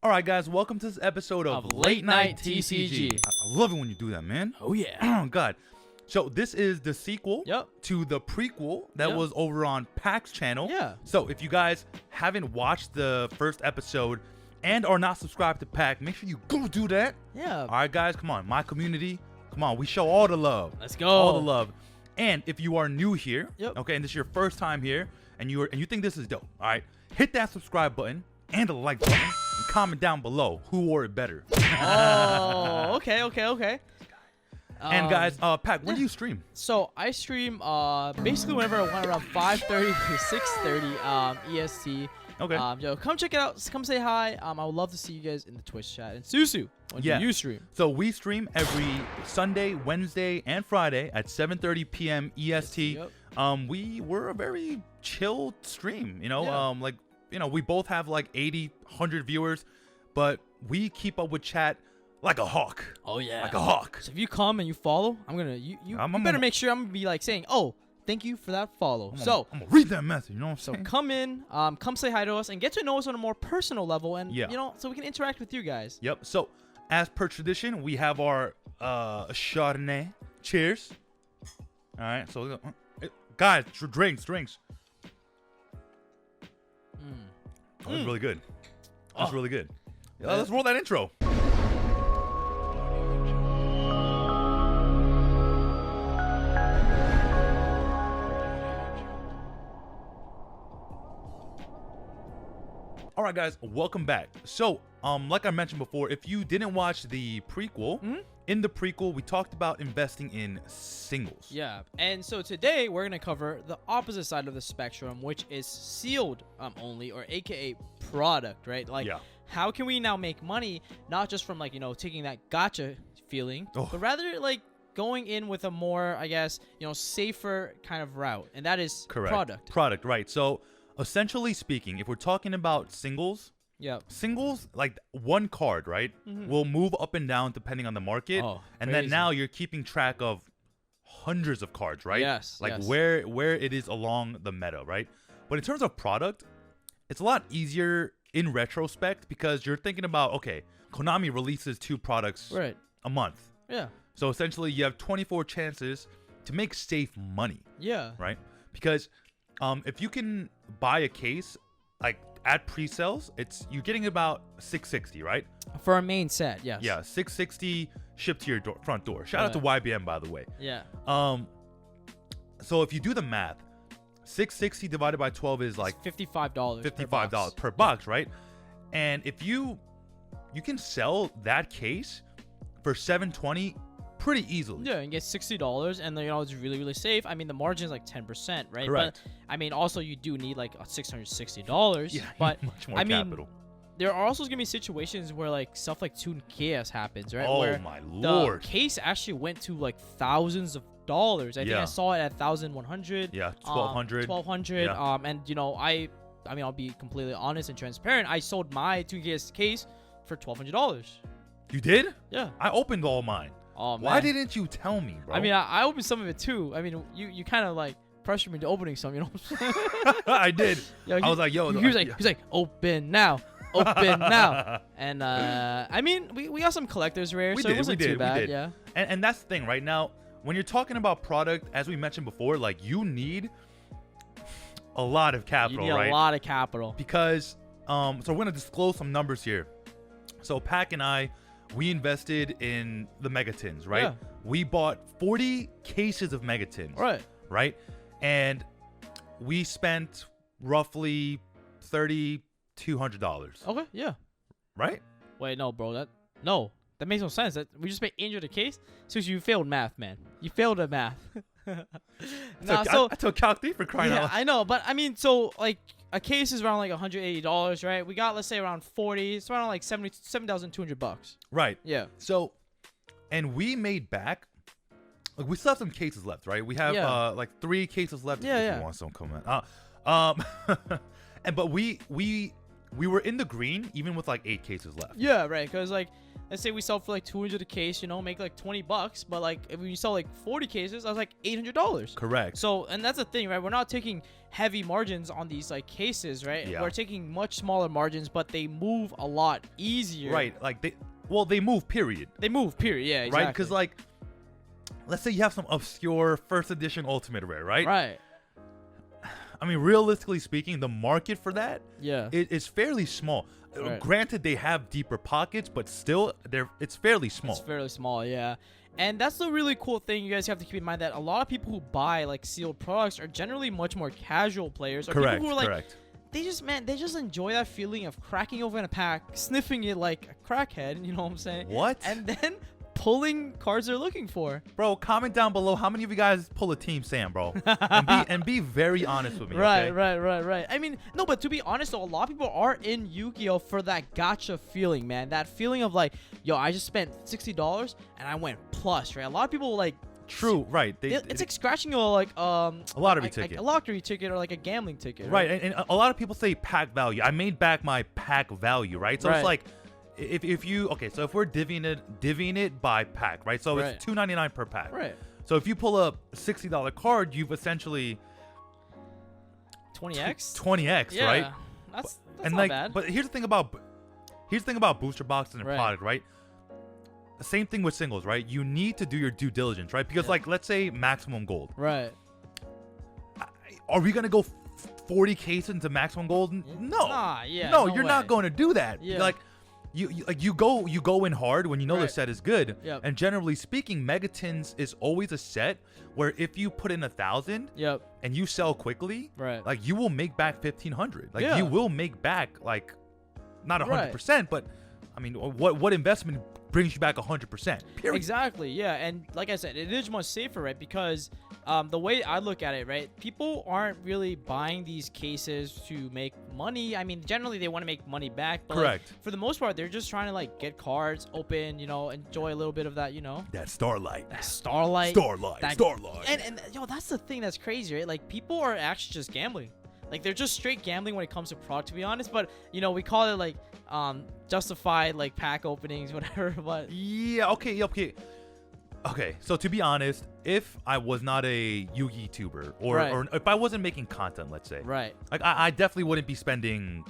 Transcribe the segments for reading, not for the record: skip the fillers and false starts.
All right, guys, welcome to this episode of Late Night TCG. I love it when you do that, man. Oh, yeah. Oh, God. So this is the sequel to the prequel that was over on PAK's channel. Yeah. So if you guys haven't watched the first episode and are not subscribed to PAK, make sure you go do that. Yeah. All right, guys, come on. My community, come on. We show all the love. Let's go. All the love. And if you are new here, okay, and this is your first time here, and you think this is dope, all right, hit that subscribe button and the like button, and comment down below who wore it better. Oh, okay. And guys, PAK, when do you stream? So I stream basically whenever I want, around 5:30 to 6:30 EST. Okay. Yo, come check it out. Come say hi. I would love to see you guys in the Twitch chat. And Susu, when do you stream? So we stream every Sunday, Wednesday, and Friday at 7:30 p.m. EST. We were a very chill stream, you know. We both have like 80, 100 viewers, but we keep up with chat like a hawk. Oh yeah, like a hawk. So if you come and you follow, I'm gonna you better make sure I'm gonna be like saying, oh, thank you for that follow. I'm gonna read that message. You know what I'm saying? So come in, come say hi to us and get to know us on a more personal level, and you know, so we can interact with you guys. Yep. So as per tradition, we have our Chardonnay. Cheers. All right. So guys, drinks. Oh, that's really good. That's really good. Yeah, let's roll that intro. All right, guys, welcome back. So, like I mentioned before, if you didn't watch the prequel, in the prequel, we talked about investing in singles. Yeah, and so today we're gonna cover the opposite side of the spectrum, which is sealed only, or AKA product, right? Like, how can we now make money, not just from like, you know, taking that gotcha feeling, but rather like going in with a more, I guess, you know, safer kind of route, and that is product. Product, right? So, essentially speaking, if we're talking about singles, singles, like one card, right, will move up and down depending on the market, and then now you're keeping track of hundreds of cards, right? Where it is along the meta, right? But in terms of product, it's a lot easier in retrospect because you're thinking about, okay, Konami releases 2 products a month. Yeah. So essentially you have 24 chances to make safe money. Yeah. Right? Because if you can buy a case like at pre-sales, you're getting about $660, right? For a main set, yes. Yeah, $660 shipped to your front door. Shout out to YBM, by the way. Yeah. So if you do the math, $660 divided by 12 is like $55. $55 per box, right? And if you can sell that case for $720 pretty easily. Yeah, and get $60, and you know, it's really, really safe. I mean, the margin is like 10%, right? Correct. But I mean, also you do need like $660. Yeah, but much more I mean, capital. There are also gonna be situations where like stuff like Toon Chaos happens, right? Oh where my lord! The case actually went to like thousands of dollars. I think I saw it at 1,100. Yeah, 1,200. 1,200. Yeah. And you know, I mean, I'll be completely honest and transparent. I sold my Toon Chaos case for $1,200. You did? Yeah. I opened all mine. Oh, man. Why didn't you tell me, bro? I mean, I opened some of it too. I mean, you kind of like pressured me into opening some, you know. I did. I was like, yo. He was like, open now, open now. And I mean, we got some collector's rares, so it wasn't too bad. Yeah. And that's the thing, right now, when you're talking about product, as we mentioned before, like you need a lot of capital, You need a lot of capital. Because, so we're gonna disclose some numbers here. So PAK and I, we invested in the Megatins, right? Yeah. We bought 40 cases of Megatins. Right? And we spent roughly $3,200. Okay, yeah. Right? Wait, no, bro. That makes no sense. We just injured a case? So you failed math, man. You failed at math. I took Calc 3 for crying out loud. I know, but I mean, so like a case is around like $180, right? We got, let's say, around 40. It's around like $7,200. Right. Yeah. So, and we made back. Like, we still have some cases left, right? We have like 3 cases left. If you want some comment. But we were in the green even with like 8 cases left. Yeah, right. Because like let's say we sell for like 200 a case, you know, make like $20, but like if we sell like 40 cases, that's like $800. Correct. So, and that's the thing, right? We're not taking heavy margins on these like cases, right? Yeah. We're taking much smaller margins, but they move a lot easier. Right. Like they move, period. They move, period. Yeah, exactly. Right? Because like, let's say you have some obscure first edition Ultimate Rare, right? Right. I mean, realistically speaking, the market for that is fairly small. Right. Granted, they have deeper pockets, but still, it's fairly small. It's fairly small, yeah. And that's the really cool thing you guys have to keep in mind, that a lot of people who buy like sealed products are generally much more casual players. Or correct, people who are like, correct. They just enjoy that feeling of cracking open a pack, sniffing it like a crackhead, you know what I'm saying? What? And then pulling cards they're looking for. Bro, comment down below how many of you guys pull a Team Sam, bro. and be very honest with me. Right, okay? right. I mean, no, but to be honest though, a lot of people are in Yu-Gi-Oh for that gotcha feeling, man. That feeling of like, yo, I just spent $60 and I went plus, right? A lot of people like. True, right. It's like scratching like a lottery ticket. Like a lottery ticket or like a gambling ticket. Right, and a lot of people say pack value. I made back my pack value, right? So it's like, if you so if we're divvying it by pack, right? So it's $2.99 per pack. Right. So if you pull a $60 card, you've essentially 20x. 20x, yeah, right? That's and not like, bad. but here's the thing about booster boxes and product, right? The same thing with singles, right? You need to do your due diligence, right? Because like, let's say maximum gold. Right. Are we gonna go 40 cases into maximum gold? No. No, you're not going to do that. Yeah. Like, you go in hard when you know the set is good. Yep. And generally speaking, Megatins is always a set where if you put in 1,000 and you sell quickly, like you will make back 1,500. Like you will make back like not 100%, but I mean, what investment brings you back 100%? Period. Exactly. Yeah, and like I said, it is much safer, right? Because the way I look at it, right, people aren't really buying these cases to make money. I mean, generally they want to make money back. But correct. Like, for the most part, they're just trying to like get cards open, you know, enjoy a little bit of that, you know. That Starlight. Starlight. And yo, that's the thing that's crazy, right? Like people are actually just gambling. Like they're just straight gambling when it comes to product, to be honest. But you know, we call it like justified like pack openings, whatever. But yeah, okay. So to be honest, if I was not a Yu-Gi tuber or if I wasn't making content, let's say, like I definitely wouldn't be spending.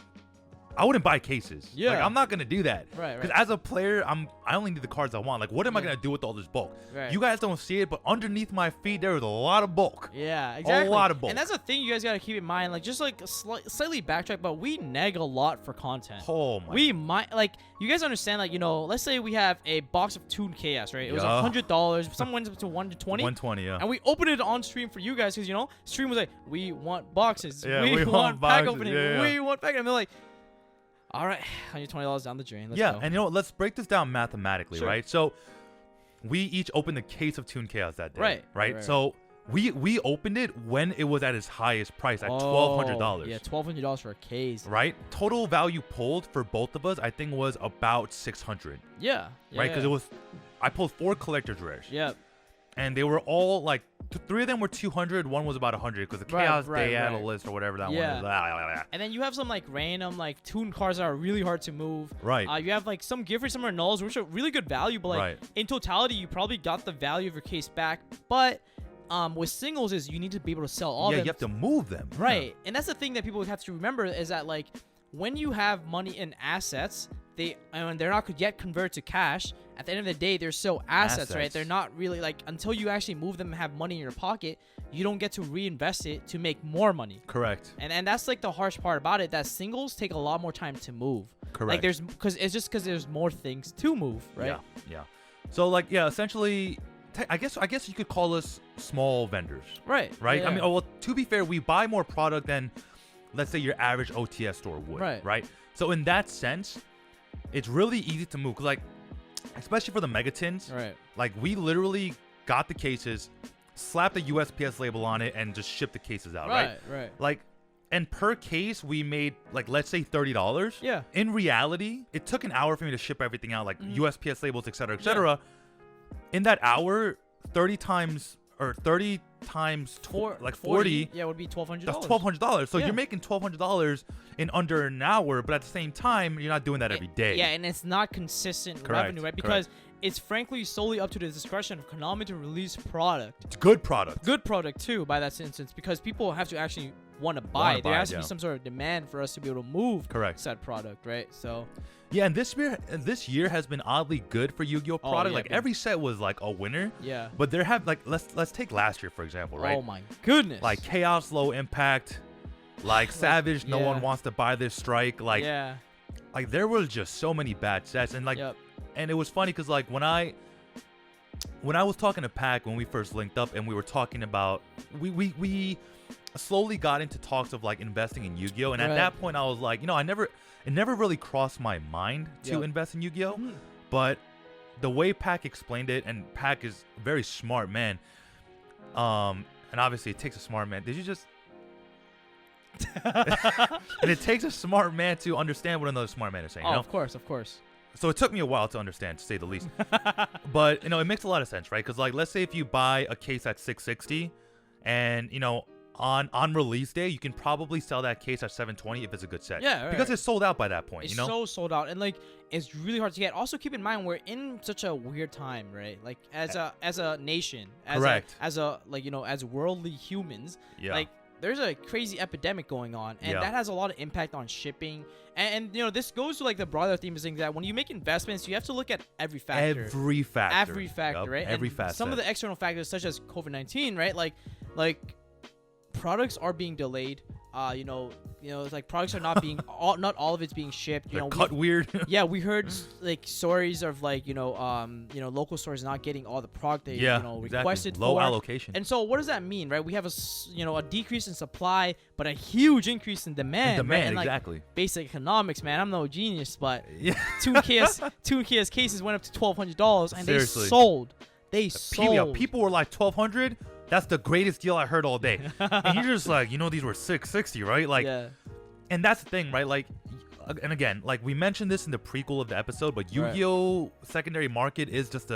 I wouldn't buy cases. Yeah, like, I'm not gonna do that. Because as a player, I only need the cards I want. Like, what am I gonna do with all this bulk? You guys don't see it, but underneath my feet there is a lot of bulk. Yeah, exactly. A lot of bulk. And that's the thing you guys gotta keep in mind. Like, just like slightly backtrack, but we neg a lot for content. Oh my. We might like you guys understand. Like, you know, let's say we have a box of Toon Chaos, right? It was $100. Some went up to 120. 120, yeah. And we opened it on stream for you guys because you know, stream was like, we want boxes. Yeah, we want pack boxes. opening. Yeah. We want pack. And they're like, all right, $120 down the drain. Let's go. And you know what? Let's break this down mathematically, right? So we each opened a case of Toon Chaos that day, right? So we opened it when it was at its highest price at $1,200. Yeah, $1,200 for a case. Right? Total value pulled for both of us, I think, was about $600. Yeah. Right? Because I pulled 4 collector's rares. Yep. And they were all like 3 of them were 200, one was about 100 because the Chaos Day had a list or whatever that one is. And then you have some like random like Toon cards that are really hard to move. Right. You have like some gift for some are nulls, which are really good value, but like in totality, you probably got the value of your case back. But with singles is you need to be able to sell all of them. Yeah, you have to move them. Right. And that's the thing that people have to remember is that like when you have money in assets, they're not yet converted to cash. At the end of the day, they're still assets, right? They're not really like until you actually move them and have money in your pocket, you don't get to reinvest it to make more money. Correct. And that's like the harsh part about it, that singles take a lot more time to move. Correct. Like because there's more things to move, right? Yeah. So like essentially, I guess you could call us small vendors. Right. Yeah. I mean, well, to be fair, we buy more product than let's say your average OTS store would. Right. So in that sense, it's really easy to move. 'Cause like, especially for the Megatins, like we literally got the cases, slapped the USPS label on it, and just shipped the cases out, right? Like, and per case, we made like, let's say $30. Yeah. In reality, it took an hour for me to ship everything out, like USPS labels, et cetera, et cetera. In that hour, 30 times or 30 times like 40. Yeah, it would be $1,200. That's $1,200. So you're making $1,200 in under an hour, but at the same time, you're not doing that every day. Yeah, and it's not consistent revenue, right? Because it's frankly solely up to the discretion of Konami to release product. It's good product. Good product too, by that instance, because people have to actually want to buy it. There has to be some sort of demand for us to be able to move said product, right? So. Yeah, and this year has been oddly good for Yu-Gi-Oh product. Like every set was like a winner. Yeah. But there have like let's take last year for example, right? Oh my goodness. Like Chaos, Low Impact, like Savage, no one wants to buy this strike. Like like there were just so many bad sets, and like and it was funny because like when I was talking to PAK when we first linked up, and we were talking about we slowly got into talks of like investing in Yu-Gi-Oh, and at that point I was like, you know, it never really crossed my mind to invest in Yu-Gi-Oh, but the way PAK explained it, and PAK is a very smart man, and obviously it takes a smart man. Did you just and it takes a smart man to understand what another smart man is saying. Oh, you know? Of course. So it took me a while to understand, to say the least. But you know, it makes a lot of sense, right? Because like, let's say if you buy a case at $660, and you know, on release day, you can probably sell that case at $720 if it's a good set. Yeah, because it's sold out by that point. It's you know, so sold out, and like it's really hard to get. Also, keep in mind we're in such a weird time, right? Like as a nation, as worldly humans, like there's a crazy epidemic going on, and that has a lot of impact on shipping. And you know, this goes to like the broader theme of things that when you make investments, you have to look at every factor, right? Every factor. Some of the external factors, such as COVID-19, right? Like products are being delayed. It's like products are not being not all of it's being shipped. They're cut weird. Yeah, we heard like stories of like local stores not getting all the product they requested. Low allocation. And so what does that mean, right? We have a decrease in supply, but a huge increase in demand. Right? And, exactly. Basic economics, man. I'm no genius, but two KS cases went up to $1,200, and seriously. They sold. People were like $1,200. That's the greatest deal I heard all day. And you're just like, these were $660, right? Like, and that's the thing, right? Like, and again, like we mentioned this in the prequel of the episode, but Yu-Gi-Oh secondary market is just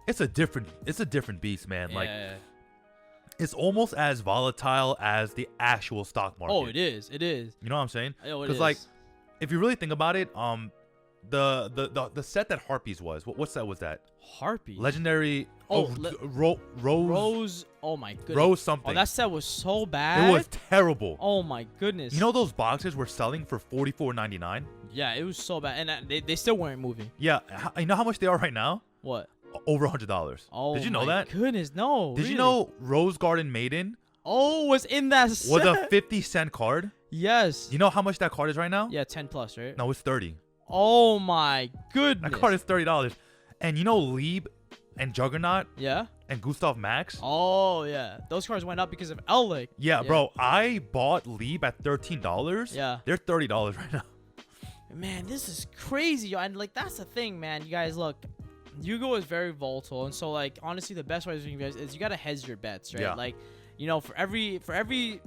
it's a different beast, man. Like, it's almost as volatile as the actual stock market. Oh, it is. You know what I'm saying? Because like, if you really think about it, the set that Harpies was, what set was that? Harpies? Legendary. Rose. Oh my goodness. Rose something. Oh, that set was so bad. It was terrible. Oh my goodness. You know those boxes were selling for $44.99? Yeah, it was so bad, and they still weren't moving. Yeah, you know how much they are right now? What? Over $100. Oh, did you know that? Goodness, no. Did you know Rose Garden Maiden? Oh, was in that set? Was a 50-cent card? Yes. You know how much that card is right now? Yeah, 10 plus, right? No, it's 30. Oh my goodness. That card is $30. And you know Lieb and Juggernaut? Yeah. And Gustav Max? Oh, yeah. Those cards went up because of Ellick. Yeah, bro. I bought Lieb at $13. Yeah. They're $30 right now. Man, this is crazy. And, like, that's the thing, man. You guys, look. Yu-Gi-Oh is very volatile. And so, like, honestly, the best way to do you guys is you got to hedge your bets, right? Yeah. Like, for every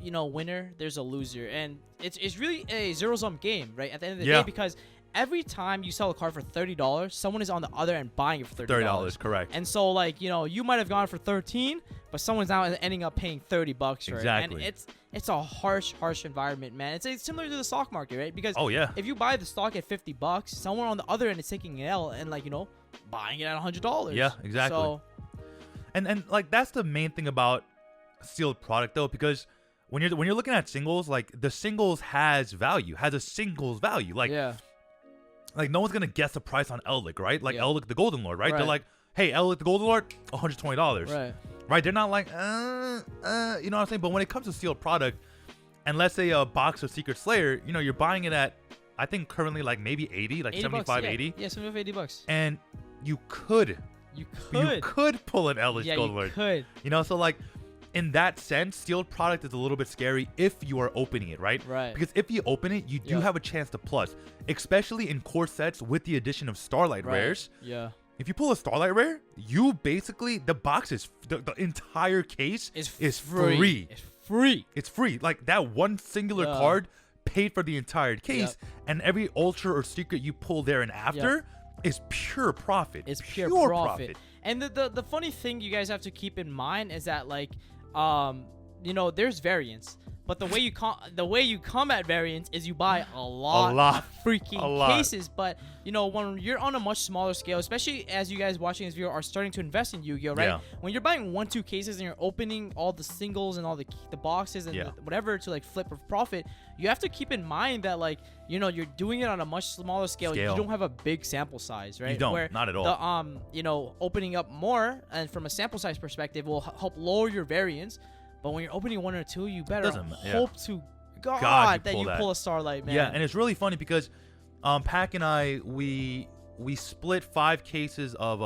winner, there's a loser. And it's really a zero-sum game, right? At the end of the day, because every time you sell a card for $30, someone is on the other end buying it for $30. Correct. And so, like, you might have gone for 13, but someone's now ending up paying $30 for it. Exactly. And it's a harsh environment, man. It's similar to the stock market, right? Because if you buy the stock at $50, someone on the other end is taking an L and, like, buying it at $100. Yeah, exactly. So, and like that's the main thing about sealed product though, because when you're looking at singles, like the singles has a singles value. Like like no one's gonna guess the price on Ellick, right? Like Ellick the Golden Lord, right? They're like, hey, Ellick the Golden Lord, $120. Right? They're not like, you know what I'm saying? But when it comes to sealed product, and let's say a box of Secret Slayer, you're buying it at, I think currently like maybe 80, like 75, 80. Yeah, 75, $80. And you could pull an Ellick Golden Lord. You could. So like, in that sense, sealed product is a little bit scary if you are opening it, right? Right. Because if you open it, you do have a chance to plus, especially in core sets with the addition of Starlight rares. Yeah. If you pull a Starlight rare, you basically, the box is, the entire case is free. It's free. It's free. Like that one singular card paid for the entire case, and every ultra or secret you pull there and after is pure profit. It's pure profit. And the funny thing you guys have to keep in mind is that like there's variance. But the way you combat variance is you buy a lot of freaking cases. But when you're on a much smaller scale, especially as you guys watching this video are starting to invest in Yu-Gi-Oh, right? Yeah. When you're buying 1-2 cases and you're opening all the singles and all the boxes and whatever to like flip or profit, you have to keep in mind that like you're doing it on a much smaller scale. You don't have a big sample size, right? You don't, not at all. Opening up more and from a sample size perspective will help lower your variance. But when you're opening 1 or 2, you better hope to God that you pull a Starlight, man. Yeah, and it's really funny because PAK and I, we split 5 cases of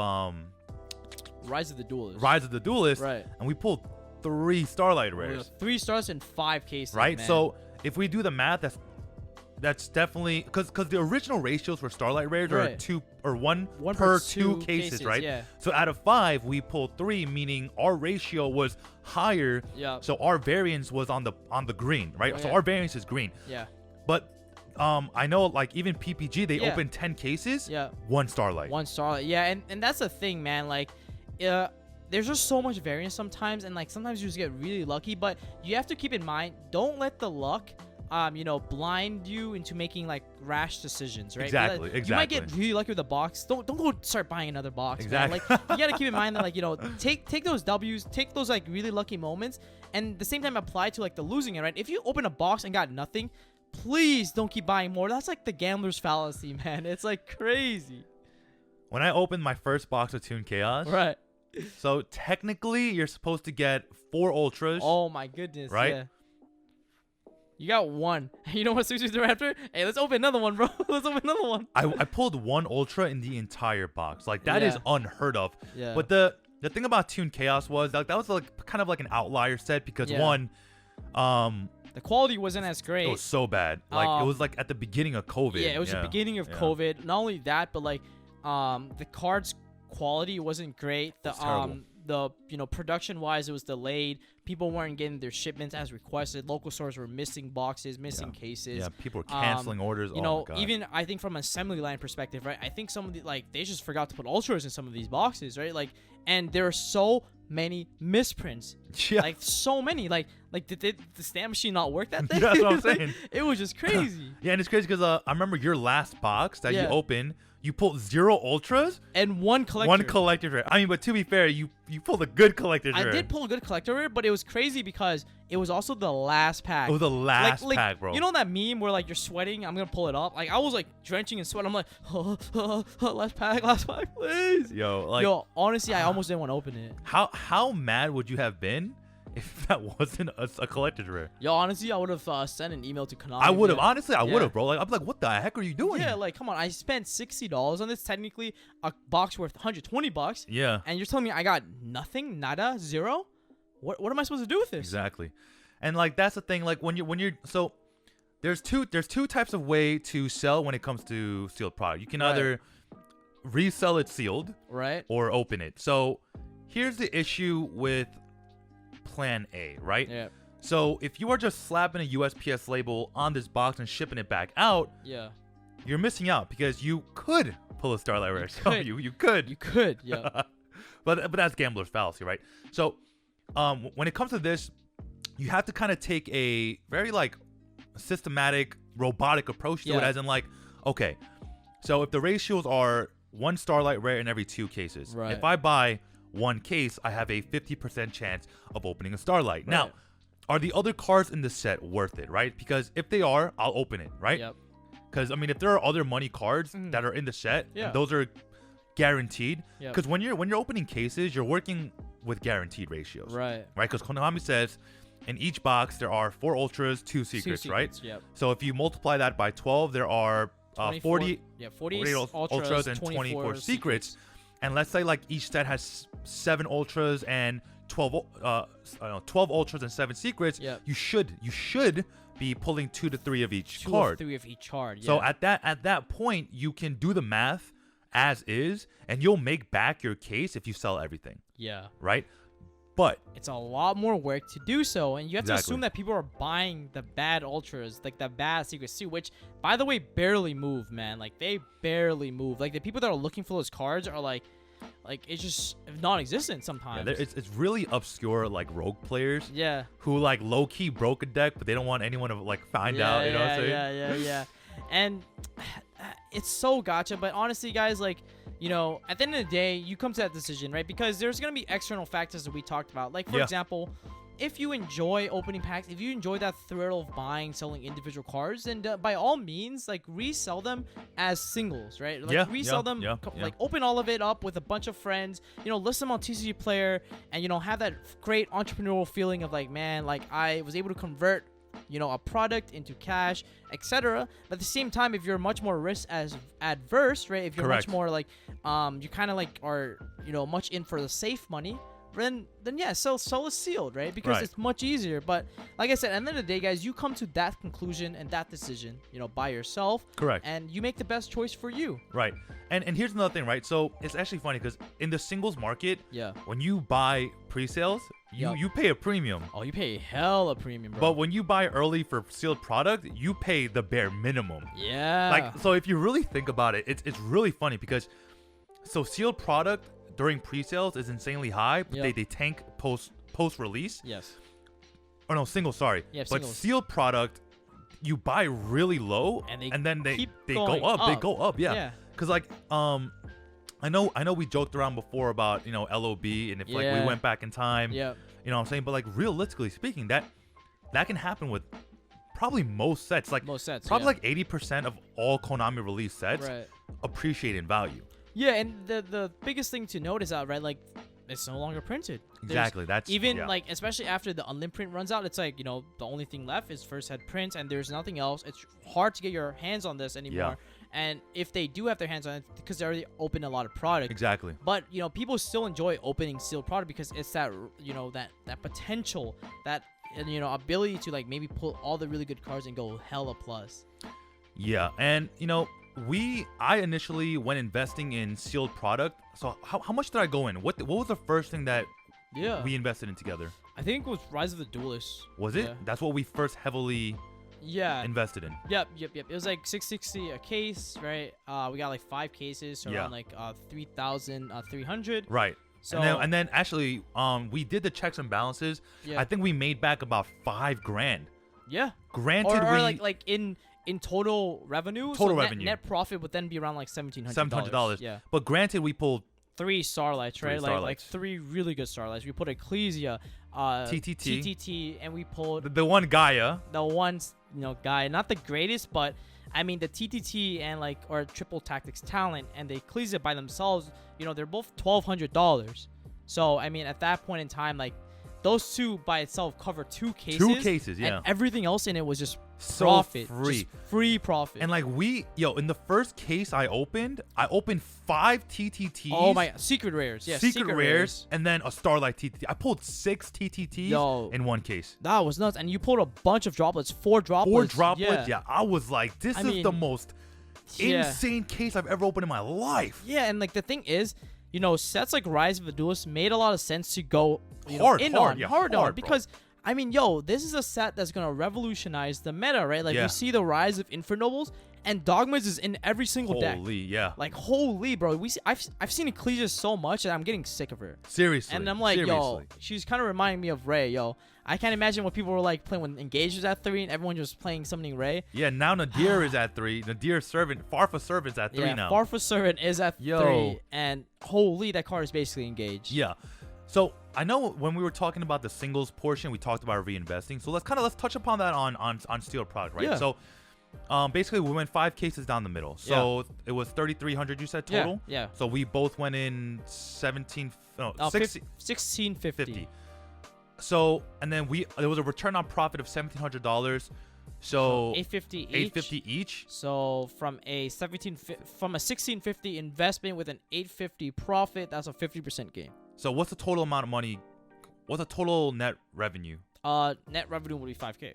Rise of the Duelist. Right. And we pulled 3 Starlight rares. 3 Starlights in 5 cases, right? Man. So if we do the math, that's definitely because the original ratios for Starlight rares are 2 or 1 per 2 cases, right? Yeah. So out of 5, we pulled 3, meaning our ratio was higher. Yeah. So our variance was on the green, right? So our variance is green. Yeah. But I know like even PPG they opened 10 cases. Yeah. 1 Starlight. 1 Starlight. Yeah, and that's the thing, man. Like, there's just so much variance sometimes, and like sometimes you just get really lucky. But you have to keep in mind, don't let the luck blind you into making like rash decisions, right? Exactly. You might get really lucky with a box. Don't go start buying another box. Exactly. Man. Like you gotta keep in mind that like take those W's, take those like really lucky moments, and at the same time apply to like the losing it, right? If you open a box and got nothing, please don't keep buying more. That's like the gambler's fallacy, man. It's like crazy. When I opened my first box of Toon Chaos, right? So technically you're supposed to get 4 ultras. Oh my goodness, right? Yeah. You got 1. You know what suits you through after? Hey, let's open another one, bro. Let's open another one. I pulled 1 ultra in the entire box. Like that is unheard of. Yeah. But the thing about Toon Chaos was like that was like kind of like an outlier set because one, the quality wasn't as great. It was so bad. Like it was like at the beginning of COVID. Yeah, it was the beginning of COVID. Not only that, but like the cards quality wasn't great. The production wise it was delayed. People weren't getting their shipments as requested. Local stores were missing boxes, missing cases. Yeah, people were canceling orders. My God. Even I think from an assembly line perspective, right? I think some of the they just forgot to put ultras in some of these boxes, right? Like, and there are so many misprints. Yeah. Like so many. Like did the stamp machine not work that day? That's what I'm saying. It was just crazy. Yeah, and it's crazy because I remember your last box that you opened. You pulled 0 ultras and 1 collector. 1 collector rare. I mean, but to be fair, you pulled a good collector rare. I did pull a good collector rare, but it was crazy because it was also the last pack. It was the last pack, bro. You know that meme where like you're sweating? I'm gonna pull it up. Like I was like drenching in sweat. I'm like, last pack, please. Yo, honestly, I almost didn't want to open it. How mad would you have been if that wasn't a collector's rare? Yo, honestly, I would have sent an email to Konami. I would have. Honestly, I would have, bro. Like, I'm like, what the heck are you doing? Yeah, like, come on. I spent $60 on this. Technically, a box worth $120. Yeah. And you're telling me I got nothing, nada, 0? What am I supposed to do with this? Exactly. And like, that's the thing. Like, when you're so there's two types of way to sell when it comes to sealed product. You can either resell it sealed, right, or open it. So here's the issue with Plan A, right? Yeah. So if you are just slapping a USPS label on this box and shipping it back out, you're missing out because you could pull a Starlight rare. You could. Yeah. but that's gambler's fallacy, right? So when it comes to this, you have to kind of take a very like systematic, robotic approach to it, as in like, okay, so if the ratios are 1 Starlight rare in every 2 cases, if I buy 1 case, I have a 50% chance of opening a Starlight. Now, are the other cards in the set worth it, right? Because if they are, I'll open it, right? Yep. Because, I mean, if there are other money cards that are in the set, and those are guaranteed. Because when you're opening cases, you're working with guaranteed ratios. Right. Right? Because Konami says in each box, there are 4 ultras, 2 secrets, right? Yep. So if you multiply that by 12, there are 48 ultras and 24 secrets. And let's say like each set has 7 ultras and 12 ultras and 7 secrets. You should be pulling 2 to 3 of each card. 2 or 3 of each card. Yeah. So at that point, you can do the math as is, and you'll make back your case if you sell everything. Yeah. Right. But it's a lot more work to do so, and you have to assume that people are buying the bad ultras, like the bad secret suit, which, by the way, barely move, man. Like, they barely move. Like, the people that are looking for those cards are like it's just non-existent sometimes. Yeah, it's really obscure, like, rogue players. Yeah. Who, like, low-key broke a deck, but they don't want anyone to, like, find out, you know what I'm saying? Yeah. And it's so gotcha, but honestly, guys, like, you know, at the end of the day, you come to that decision, right? Because there's going to be external factors that we talked about. Like, for example, if you enjoy opening packs, if you enjoy that thrill of buying, selling individual cards, then by all means, like, resell them as singles, right? Like, resell them, like, open all of it up with a bunch of friends, you know, list them on TCG Player, and, you know, have that great entrepreneurial feeling of, like, man, like, I was able to convert, you know, a product into cash, etc. But at the same time, if you're much more risk as adverse, right? If you're much more like, you kind of like are, you know, much in for the safe money, then yeah, sell a sealed, right? Because it's much easier. But like I said, at the end of the day, guys, you come to that conclusion and that decision, you know, by yourself. Correct. And you make the best choice for you. Right. And here's another thing, right? So it's actually funny because in the singles market, when you buy pre-sales, you pay a premium. Oh, you pay hell a premium, bro. But when you buy early for sealed product, you pay the bare minimum. Yeah. Like, so if you really think about it, it's really funny because so sealed product during pre-sales is insanely high, but they tank post release. Yes. Oh no, single, sorry. Yeah, but sealed product, you buy really low, and then they go up. They go up, yeah. Cause like I know we joked around before about, you know, LOB, and if like we went back in time, you know what I'm saying? But like realistically speaking, that can happen with probably most sets. Like probably like 80% of all Konami release sets appreciate in value. Yeah, and the biggest thing to note is that, right, like, it's no longer printed. Exactly. That's even like, especially after the unlim print runs out, it's like, you know, the only thing left is first head prints, and there's nothing else. It's hard to get your hands on this anymore. And if they do have their hands on it, because they already opened a lot of product. Exactly. But, you know, people still enjoy opening sealed product because it's that, you know, that potential, that, you know, ability to, like, maybe pull all the really good cards and go hella plus. Yeah, and, you know, I initially went investing in sealed product. So how much did I go in? What was the first thing that we invested in together? I think it was Rise of the Duelists. Was it? That's what we first heavily invested in. Yep. It was like $660 a case, right? We got like 5 cases, so around like 3,300. Right. So and then actually we did the checks and balances. I think we made back about $5,000. Yeah. Granted, or like in total revenue. Net profit would then be around like $1,700. Yeah. But granted, we pulled 3 Starlights, right? Like 3 really good Starlights. We put Ecclesia, TTT, and we pulled the one Gaia. The one, you know, Gaia, not the greatest, but I mean the TTT and like or Triple Tactics Talent and the Ecclesia by themselves, you know, they're both $1,200. So I mean, at that point in time, like those two by itself cover 2 cases. 2 cases, yeah. And everything else in it was just so profit, free. Just free profit. And like in the first case I opened 5 TTTs. Oh my, secret rares. Yeah, secret rares. And then a Starlight TTT. I pulled 6 TTTs in one case. That was nuts. And you pulled a bunch of droplets, 4 droplets. 4 droplets, yeah. I was like, this is the most insane case I've ever opened in my life. Yeah, and like the thing is, you know, sets like Rise of the Duelist made a lot of sense to go hard on because I mean, this is a set that's gonna revolutionize the meta, right? Like we see the rise of Infernobles, and Dogmas is in every single deck. Like holy, bro. I've seen Ecclesia so much that I'm getting sick of her. Seriously. And I'm like, she's kind of reminding me of Ray, I can't imagine what people were like playing when Engage was at 3 and everyone was playing summoning Ray. Yeah, now Nadir is at 3. Nadir Servant, Farfa Servant's at 3 now. Farfa Servant is at 3, and holy, that card is basically Engaged. Yeah. So I know when we were talking about the singles portion, we talked about reinvesting. So let's touch upon that on Steel Product, right? Yeah. So basically we went 5 cases down the middle. So it was 3,300 you said total? Yeah. So we both went in 1650. So and then there was a return on profit of $1,700. So $850 each. So from a $1,650 investment with an $850 profit, that's a 50% gain. So what's the total amount of money? What's the total net revenue? Net revenue would be $5,000.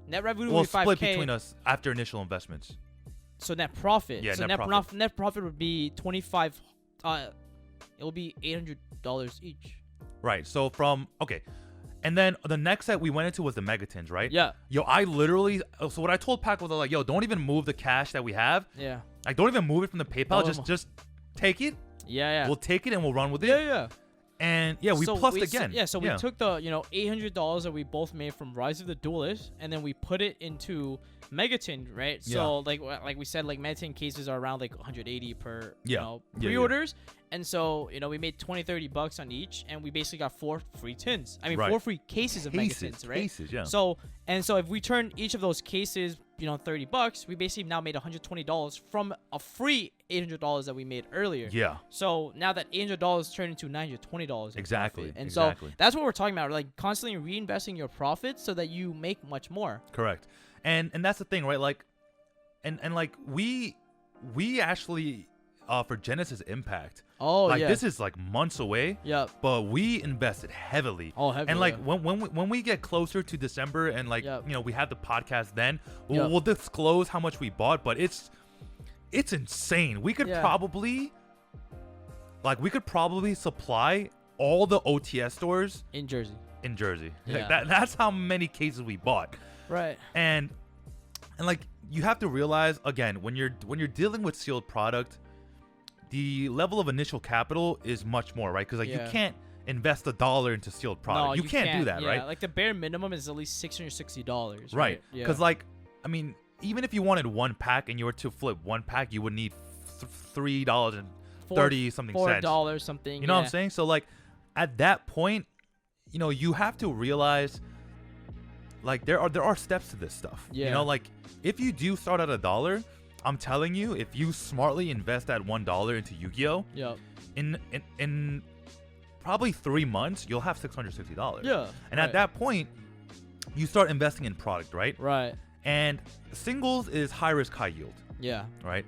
Net revenue would be $5,000. Split between us after initial investments. So net profit. Yeah, so net profit would be 25. It will be $800 each. Right. So and then the next set we went into was the Megatins, right? Yeah. Yo, I literally. So what I told PAK was like, yo, don't even move the cash that we have. Yeah. Like, don't even move it from the PayPal. Just take it. Yeah. We'll take it and we'll run with it. Yeah. And yeah, we plussed again. So we took the $800 that we both made from Rise of the Duelist, and then we put it into Megatin, right? So like we said, like Megatin cases are around like 180 per pre-orders. And so, we made $20-$30 on each, and we basically got 4 free tins. I mean, 4 free cases of Megatins, right? Cases, yeah. So if we turn each of those cases, $30, we basically now made $120 from a free $800 that we made earlier. Yeah. So now that $800 turned into $920. Exactly. And so that's what we're talking about, like constantly reinvesting your profits so that you make much more. Correct. And that's the thing, right? Like, and like we actually for Genesis Impact. This is like months away. Yep. But we invested heavily. Heavily. And like when we get closer to December and like we have the podcast, then we'll disclose how much we bought. But it's insane. We could probably supply all the OTS stores in Jersey. Yeah. Like that's how many cases we bought. Right. And like you have to realize again when you're dealing with sealed product, the level of initial capital is much more, right? Because you can't invest $1 into sealed product. No, you can't do that, right? Like the bare minimum is at least $660. Right. Because I mean, even if you wanted 1 pack and you were to flip 1 pack, you would need $3.30 something cents. $4 something. You know what I'm saying? So like at that point, you have to realize like there are steps to this stuff. Yeah. Like if you do start at $1, I'm telling you, if you smartly invest that $1 into Yu-Gi-Oh, in probably 3 months, you'll have $660. Yeah. And at that point, you start investing in product, right? Right. And singles is high risk, high yield. Yeah. Right.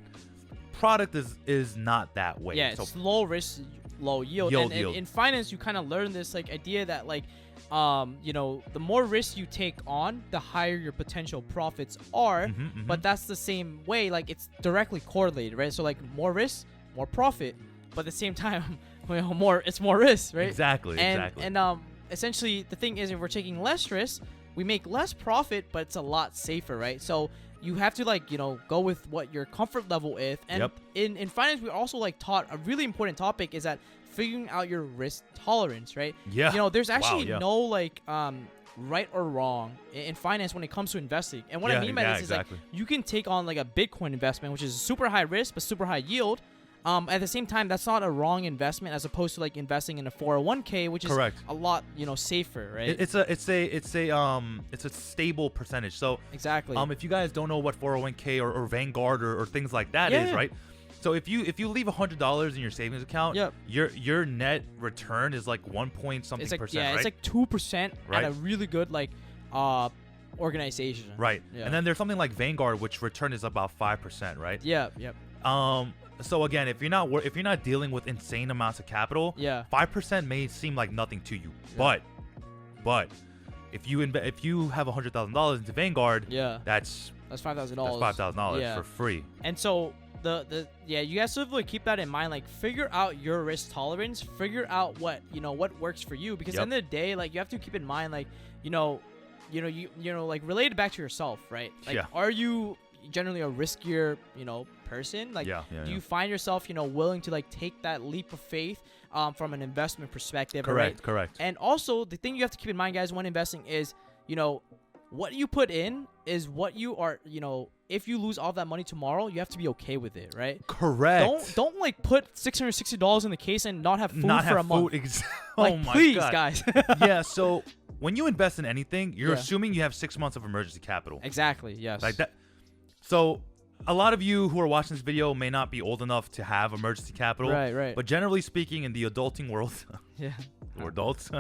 Product is not that way. Yeah. It's low risk, low yield. And in finance, you kind of learn this like idea that like, the more risk you take on, the higher your potential profits are. But that's the same way, like it's directly correlated, right? So like more risk, more profit, but at the same time, it's more risk, right? Exactly. And essentially, the thing is, if we're taking less risk, we make less profit, but it's a lot safer, right? So you have to go with what your comfort level is. And in finance, we also taught a really important topic is that figuring out your risk tolerance, right? Yeah. There's actually no right or wrong in finance when it comes to investing. And what I mean by this is you can take on a Bitcoin investment, which is super high risk but super high yield. At the same time, that's not a wrong investment as opposed to investing in a 401k, which is a lot safer, right? It's a stable percentage. So exactly. If you guys don't know what 401k or Vanguard or things like that is, right? So if you leave $100 in your savings account, your net return is like 1 point something percent. Yeah, right? It's like 2% at a really good organization. Right. Yeah. And then there's something like Vanguard, which return is about 5%, right? Yeah. Yep. So again, if you're not dealing with insane amounts of capital, 5% may seem like nothing to you. Yeah. But if you have $100,000 into Vanguard, that's $5,000. That's $5,000 for free. And so you guys sort of like keep that in mind. Like figure out your risk tolerance. Figure out what works for you. Because at the end of the day, like you have to keep in mind, like like relate it back to yourself, right? Like are you generally a riskier person? Like do you find yourself willing to take that leap of faith from an investment perspective? Correct. And also the thing you have to keep in mind, guys, when investing is what you put in is what you are. If you lose all that money tomorrow, you have to be okay with it, right? Correct. Don't put $660 in the case and not have food for a month. Oh my please, God. guys. Yeah. So when you invest in anything, you're assuming you have 6 months of emergency capital. Exactly. Yes. Like that. So a lot of you who are watching this video may not be old enough to have emergency capital. Right. But generally speaking, in the adulting world, we're adults.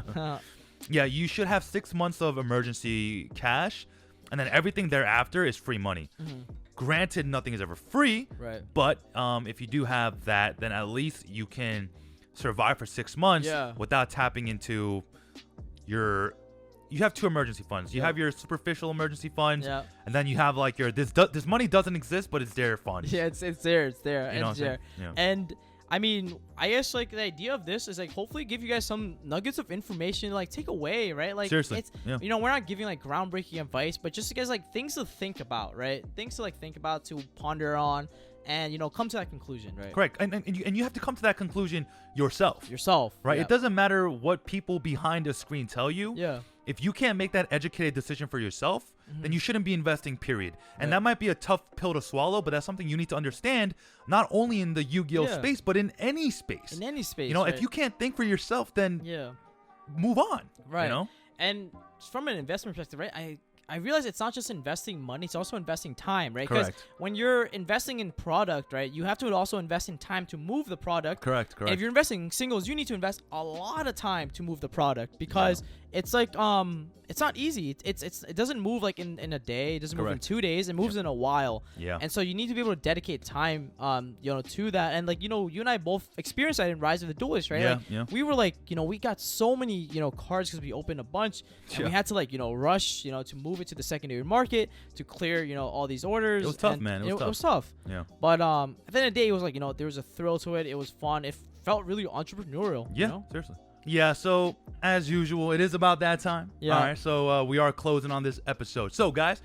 Yeah, you should have 6 months of emergency cash, and then everything thereafter is free money. Granted, nothing is ever free, right? But if you do have that, then at least you can survive for 6 months without tapping into your. You have 2 emergency funds. You have your superficial emergency funds, and then you have like your this money doesn't exist, but it's there fund. Yeah, it's there. You know it's there. Yeah. And I mean, I guess like the idea of this is like hopefully give you guys some nuggets of information to like take away, right? Like seriously, it's you know, we're not giving like groundbreaking advice, but just guys like things to think about, right? Things to like think about, to ponder on, and you know, come to that conclusion, right? Correct. And you have to come to that conclusion yourself. Right? Yeah. It doesn't matter what people behind a screen tell you. Yeah. If you can't make that educated decision for yourself, then you shouldn't be investing, period. And that might be a tough pill to swallow, but that's something you need to understand, not only in the Yu-Gi-Oh space, but in any space. In any space. You know, if you can't think for yourself, then move on. Right. You know? And from an investment perspective, right, I realize it's not just investing money, it's also investing time, right? Because when you're investing in product, right, you have to also invest in time to move the product. Correct. And if you're investing in singles, you need to invest a lot of time to move the product, because it's like it's not easy. It doesn't move like in a day. It doesn't move in 2 days. It moves in a while. Yeah. And so you need to be able to dedicate time you know, to that. And like, you know, you and I both experienced that in Rise of the Duelist, right? Like, we were like, you know, we got so many, you know, cards because we opened a bunch, and we had to like, you know, rush, you know, to move it to the secondary market to clear, you know, all these orders. It was tough, man. It was tough. Yeah. But at the end of the day, it was like, you know, there was a thrill to it. It was fun. It felt really entrepreneurial. Yeah, you know? seriously. Yeah, so as usual, it is about that time. Yeah. All right, so we are closing on this episode. So, guys,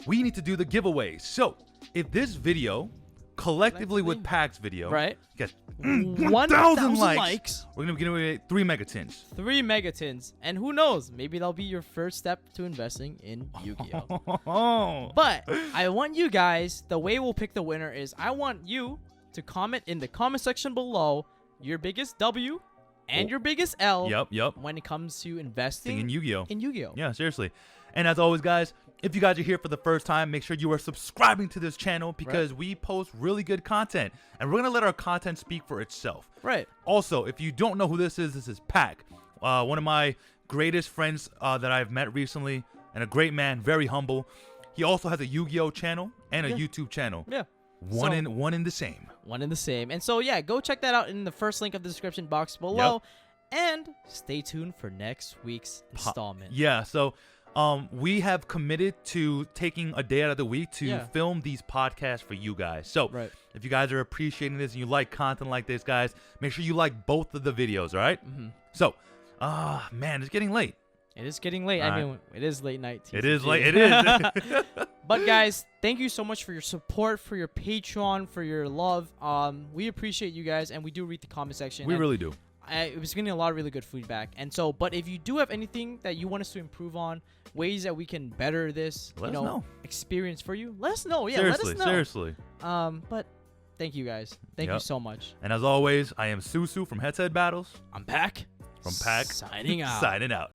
we need to do the giveaways. So, if this video, collectively with PAK's video, gets 1,000 likes, we're going to be giving away 3 Megatins. 3 Megatins. And who knows? Maybe that'll be your first step to investing in Yu-Gi-Oh! But I want you guys, the way we'll pick the winner is I want you to comment in the comment section below your biggest W and your biggest L when it comes to investing in Yu-Gi-Oh! Yeah, seriously. And as always, guys, if you guys are here for the first time, make sure you are subscribing to this channel, because we post really good content, and we're going to let our content speak for itself. Also, if you don't know who this is PAK, one of my greatest friends that I've met recently, and a great man, very humble. He also has a Yu-Gi-Oh! Channel and a YouTube channel. One in the same. One in the same. And so, yeah, go check that out in the first link of the description box below. And stay tuned for next week's installment. Yeah, so we have committed to taking a day out of the week to film these podcasts for you guys. So if you guys are appreciating this and you like content like this, guys, make sure you like both of the videos, all right? So, man, it's getting late. It is getting late. I mean, it is late night. It is late. It is. But guys, thank you so much for your support, for your Patreon, for your love. We appreciate you guys, and we do read the comment section. We really do. I was getting a lot of really good feedback. And so, but if you do have anything that you want us to improve on, ways that we can better this, let us know. Experience for you, let us know. Yeah, seriously, let us know. Seriously. But thank you guys. Thank you so much. And as always, I am Susu from Head-to-Head Battles. I'm PAK. From PAK. Signing out. Signing out.